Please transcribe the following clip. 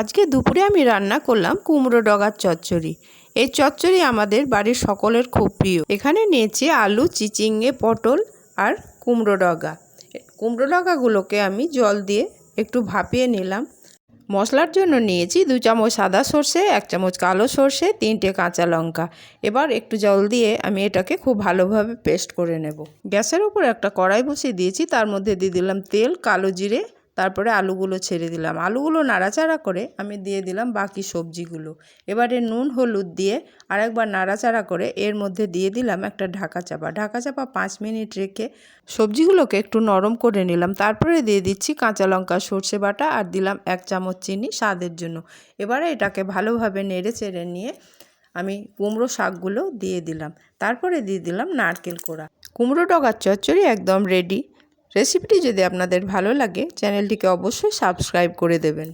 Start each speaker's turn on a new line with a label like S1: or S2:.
S1: আজকে দুপুরে আমি রান্না করলাম কুমড়ো ডগার চচ্চড়ি। এই চচ্চড়ি আমাদের বাড়ির সকলের খুব প্রিয়। এখানে নিয়েছি আলু, চিচিঙ্গে, পটল আর কুমড়ো ডগা। কুমড়ো ডগাগুলোকে আমি জল দিয়ে একটু ভাপিয়ে নিলাম। মশলার জন্য নিয়েছি 2 চামচ সাদা সর্ষে, 1 চামচ কালো সর্ষে, 3টে কাঁচা লঙ্কা। এবার একটু জল দিয়ে আমি এটাকে খুব ভালোভাবে পেস্ট করে নেব। গ্যাসের উপর একটা কড়াই বসিয়ে দিয়েছি, তার মধ্যে দিয়ে দিলাম তেল, কালো জিরে, তারপরে আলুগুলো ছেড়ে দিলাম। আলুগুলো নাড়াচাড়া করে আমি দিয়ে দিলাম বাকি সবজিগুলো। এবারে নুন হলুদ দিয়ে আরেকবার নাড়াচাড়া করে এর মধ্যে দিয়ে দিলাম একটা ঢাকা চাপা 5 মিনিট রেখে সবজিগুলোকে একটু নরম করে নিলাম। তারপরে দিয়ে দিচ্ছি কাঁচা লঙ্কা, সর্ষে বাটা আর দিলাম 1 চামচ চিনি স্বাদের জন্য। এবারে এটাকে ভালোভাবে নেড়ে চেড়ে নিয়ে আমি কুমড়ো শাকগুলো দিয়ে দিলাম। তারপরে দিয়ে দিলাম নারকেল কোড়া। কুমড়ো ডগার চচ্চড়ি একদম রেডি। রেসিপিটি যদি আপনাদের ভালো লাগে চ্যানেলটিকে অবশ্যই সাবস্ক্রাইব করে দেবেন।